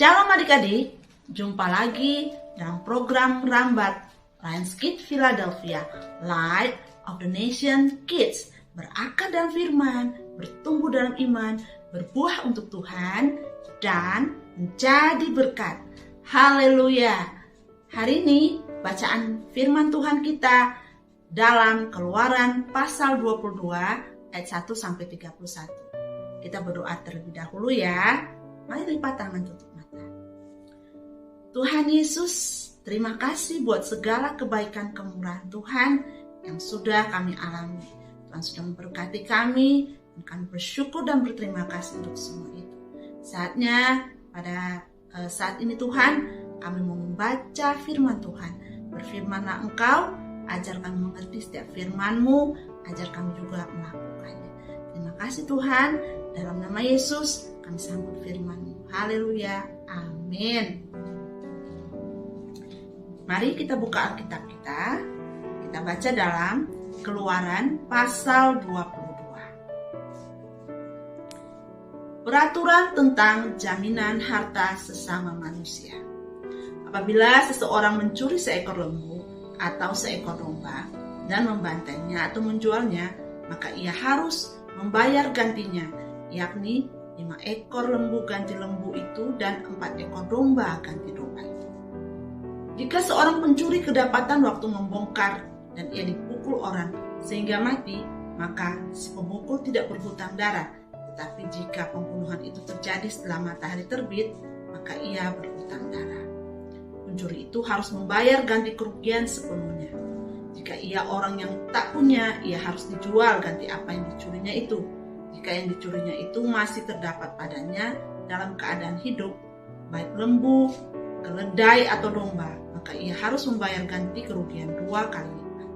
Shalom adik-adik, jumpa lagi dalam program Rambat Lions Kids Philadelphia, Light of the Nation Kids. Berakar dalam firman, bertumbuh dalam iman, berbuah untuk Tuhan, dan menjadi berkat. Haleluya. Hari ini bacaan firman Tuhan kita dalam Keluaran pasal 22 ayat 1-31. Kita berdoa terlebih dahulu ya. Mari lipat tangan, tutup mata. Tuhan Yesus, terima kasih buat segala kebaikan kemurahan Tuhan yang sudah kami alami. Tuhan sudah memberkati kami, dan kami bersyukur dan berterima kasih untuk semua itu. Saatnya pada saat ini Tuhan, kami mau membaca firman Tuhan. Berfirmanlah Engkau, ajar kami mengerti setiap firman-Mu, ajar kami juga melakukannya. Terima kasih Tuhan, dalam nama Yesus kami sambut firman-Mu. Haleluya, amin. Mari kita buka Alkitab kita. Kita baca dalam Keluaran pasal 22. Peraturan tentang jaminan harta sesama manusia. Apabila seseorang mencuri seekor lembu atau seekor domba dan membantainya atau menjualnya, maka ia harus membayar gantinya, yakni 5 ekor lembu ganti lembu itu dan 4 ekor domba ganti domba itu. Jika seorang pencuri kedapatan waktu membongkar dan ia dipukul orang sehingga mati, maka si pemukul tidak berhutang darah. Tetapi jika pembunuhan itu terjadi setelah matahari terbit, maka ia berhutang darah. Pencuri itu harus membayar ganti kerugian sepenuhnya. Jika ia orang yang tak punya, ia harus dijual ganti apa yang dicurinya itu. Jika yang dicurinya itu masih terdapat padanya dalam keadaan hidup, baik lembu, keledai atau domba, maka ia harus membayar ganti kerugian 2 kali lipat.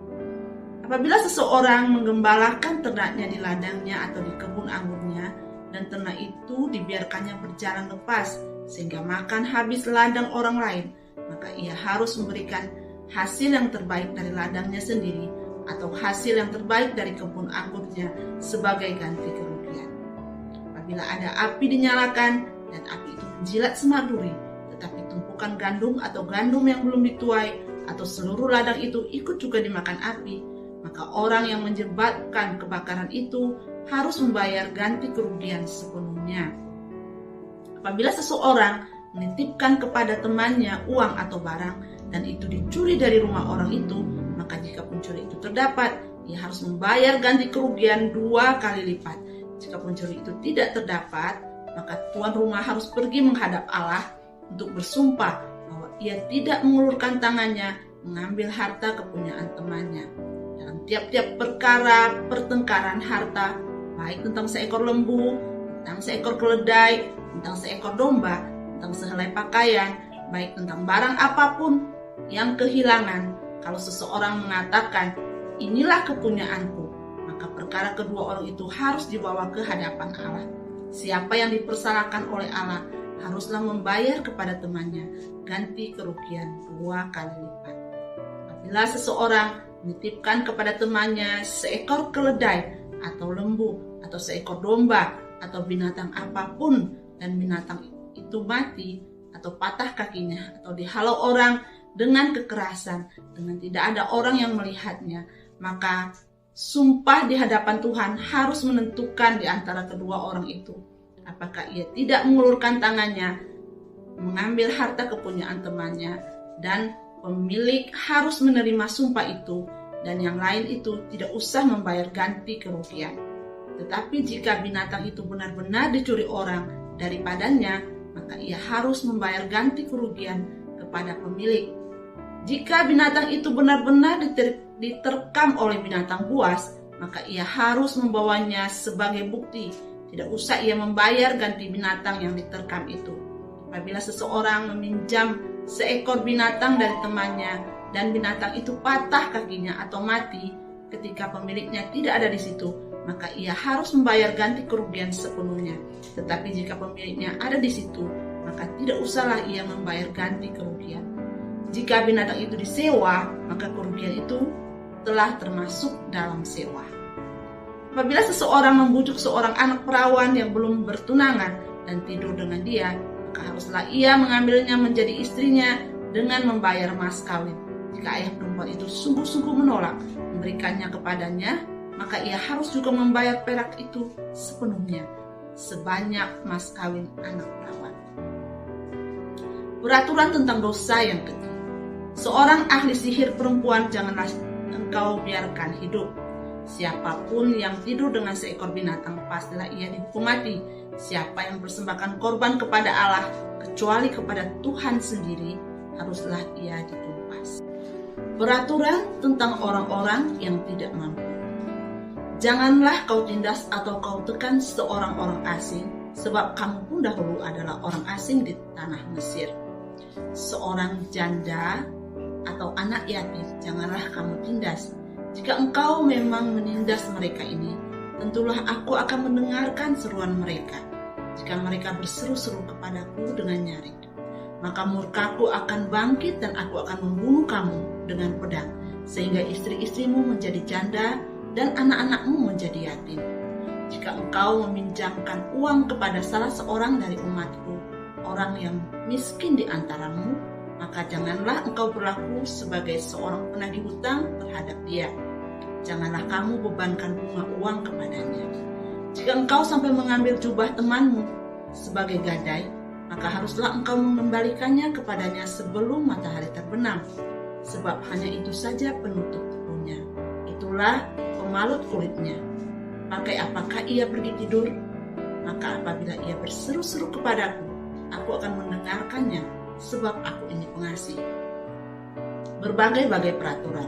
Apabila seseorang menggembalakan ternaknya di ladangnya atau di kebun anggurnya, dan ternak itu dibiarkannya berjalan lepas sehingga makan habis ladang orang lain, maka ia harus memberikan hasil yang terbaik dari ladangnya sendiri atau hasil yang terbaik dari kebun anggurnya sebagai ganti kerugian. Apabila ada api dinyalakan dan api itu menjilat semak duri, tetapi tumpukan gandum atau gandum yang belum dituai atau seluruh ladang itu ikut juga dimakan api, maka orang yang menyebabkan kebakaran itu harus membayar ganti kerugian sepenuhnya. Apabila seseorang menitipkan kepada temannya uang atau barang dan itu dicuri dari rumah orang itu, maka jika pencuri itu terdapat, ia harus membayar ganti kerugian 2 kali lipat. Jika pencuri itu tidak terdapat, maka tuan rumah harus pergi menghadap Allah untuk bersumpah bahwa ia tidak mengulurkan tangannya mengambil harta kepunyaan temannya. Dalam tiap-tiap perkara pertengkaran harta, baik tentang seekor lembu, tentang seekor keledai, tentang seekor domba, tentang sehelai pakaian, baik tentang barang apapun yang kehilangan, kalau seseorang mengatakan, inilah kepunyaanku, maka perkara kedua orang itu harus dibawa ke hadapan Allah. Siapa yang dipersalahkan oleh Allah haruslah membayar kepada temannya ganti kerugian 2 kali lipat. Apabila seseorang menitipkan kepada temannya seekor keledai atau lembu atau seekor domba atau binatang apapun dan binatang itu mati atau patah kakinya atau dihalau orang dengan kekerasan, dengan tidak ada orang yang melihatnya, maka sumpah di hadapan Tuhan harus menentukan di antara kedua orang itu, apakah ia tidak mengulurkan tangannya mengambil harta kepunyaan temannya, dan pemilik harus menerima sumpah itu, dan yang lain itu tidak usah membayar ganti kerugian. Tetapi jika binatang itu benar-benar dicuri orang daripadanya, maka ia harus membayar ganti kerugian kepada pemilik. Jika binatang itu benar-benar diterkam oleh binatang buas, maka ia harus membawanya sebagai bukti. Tidak usah ia membayar ganti binatang yang diterkam itu. Apabila seseorang meminjam seekor binatang dari temannya dan binatang itu patah kakinya atau mati ketika pemiliknya tidak ada di situ, maka ia harus membayar ganti kerugian sepenuhnya. Tetapi jika pemiliknya ada di situ, maka tidak usahlah ia membayar ganti kerugian. Jika binatang itu disewa, maka kerugian itu telah termasuk dalam sewa. Apabila seseorang membujuk seorang anak perawan yang belum bertunangan dan tidur dengan dia, maka haruslah ia mengambilnya menjadi istrinya dengan membayar mas kawin. Jika ayah perempuan itu sungguh-sungguh menolak memberikannya kepadanya, maka ia harus juga membayar perak itu sepenuhnya, sebanyak mas kawin anak perawan. Peraturan tentang dosa yang ketiga. Seorang ahli sihir perempuan janganlah engkau biarkan hidup. Siapapun yang tidur dengan seekor binatang, pastilah ia dihukum mati. Siapa yang persembahkan korban kepada Allah, kecuali kepada Tuhan sendiri, haruslah ia ditumpas. Peraturan tentang orang-orang yang tidak mampu. Janganlah kau tindas atau kau tekan seorang orang asing, sebab kamu pun dahulu adalah orang asing di tanah Mesir. Seorang janda atau anak yatim janganlah kamu tindas. Jika engkau memang menindas mereka ini, tentulah aku akan mendengarkan seruan mereka. Jika mereka berseru-seru kepadaku dengan nyaring, maka murkaku akan bangkit dan aku akan membunuh kamu dengan pedang, sehingga istri-istrimu menjadi janda dan anak-anakmu menjadi yatim. Jika engkau meminjamkan uang kepada salah seorang dari umatku, orang yang miskin di antaramu, maka janganlah engkau berlaku sebagai seorang penagih hutang terhadap dia. Janganlah kamu bebankan bunga uang kepadanya. Jika engkau sampai mengambil jubah temanmu sebagai gadai, maka haruslah engkau mengembalikannya kepadanya sebelum matahari terbenam, sebab hanya itu saja penutup tubuhnya. Itulah pemalut kulitnya. Pakai apakah ia pergi tidur? Maka apabila ia berseru-seru kepadaku, aku akan mendengarkannya, sebab aku ini pengasih. Berbagai-bagai peraturan.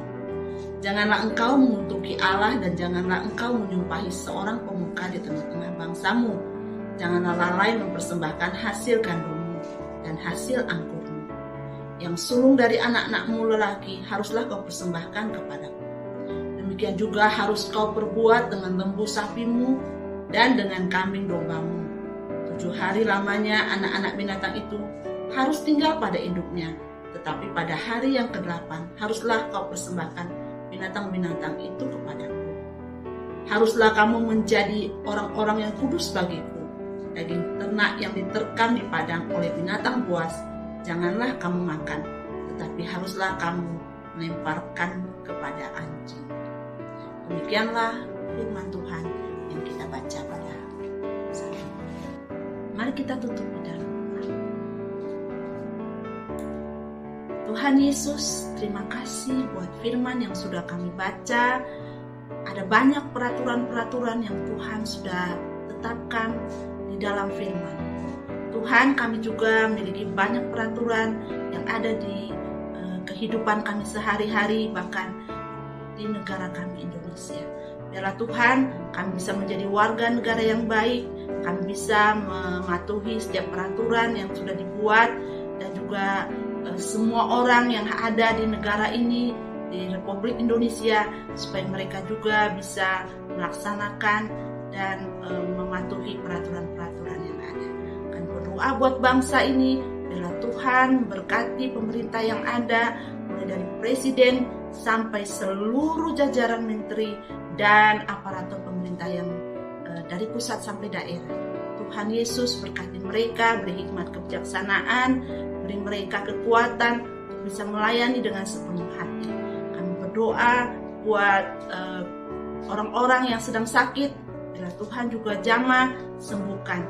Janganlah engkau mengutuki Allah dan janganlah engkau menyumpahi seorang pemuka di tengah-tengah bangsamu. Janganlah lalai mempersembahkan hasil gandummu dan hasil angkurmu. Yang sulung dari anak-anakmu lelaki haruslah kau persembahkan kepadaku. Demikian juga harus kau perbuat dengan lembu sapimu dan dengan kambing dombamu. 7 hari lamanya anak-anak binatang itu harus tinggal pada induknya, tetapi pada hari yang ke-8 haruslah kau persembahkan binatang-binatang itu kepadaku. Haruslah kamu menjadi orang-orang yang kudus bagiku. Daging ternak yang diterkam di padang oleh binatang buas janganlah kamu makan, tetapi haruslah kamu melemparkan kepada anjing. Demikianlah firman Tuhan yang kita baca pada saat ini. Mari kita tutup di dalam doa. Tuhan Yesus, terima kasih buat firman yang sudah kami baca. Ada banyak peraturan-peraturan yang Tuhan sudah tetapkan di dalam firman. Tuhan, kami juga memiliki banyak peraturan yang ada di kehidupan kami sehari-hari, bahkan di negara kami Indonesia. Biarlah Tuhan, kami bisa menjadi warga negara yang baik, kami bisa mematuhi setiap peraturan yang sudah dibuat, dan juga semua orang yang ada di negara ini, di Republik Indonesia, supaya mereka juga bisa melaksanakan dan mematuhi peraturan-peraturan yang ada. Kami berdoa buat bangsa ini, biarlah Tuhan berkati pemerintah yang ada, mulai dari presiden sampai seluruh jajaran menteri dan aparatur pemerintah yang dari pusat sampai daerah. Tuhan Yesus berkati mereka, beri hikmat kebijaksanaan, beri mereka kekuatan untuk bisa melayani dengan sepenuh hati. Kami berdoa buat orang-orang yang sedang sakit, biarlah Tuhan juga jamah sembuhkan.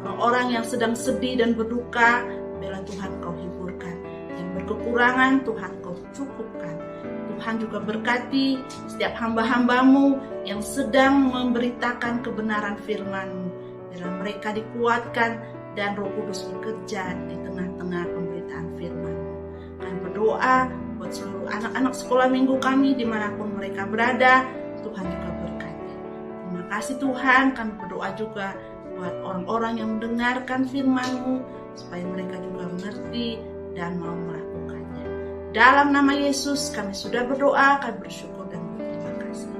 Orang-orang yang sedang sedih dan berduka, biarlah Tuhan kau hiburkan. Yang berkekurangan, Tuhan kau cukupkan. Tuhan juga berkati setiap hamba-hambamu yang sedang memberitakan kebenaran firman-Mu. Biarlah mereka dikuatkan dan Roh Kudus bekerja di tengah-tengah pemberitaan firman-Mu. Kami berdoa buat seluruh anak-anak sekolah minggu kami dimanapun mereka berada, Tuhan juga berkati. Terima kasih Tuhan, kami berdoa juga buat orang-orang yang mendengarkan firman-Mu, supaya mereka juga mengerti dan mau melakukannya. Dalam nama Yesus kami sudah berdoa, kami bersyukur dan berterima kasih.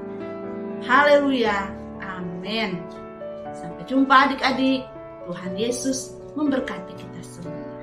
Haleluya, amin. Sampai jumpa adik-adik. Tuhan Yesus memberkati kita semua.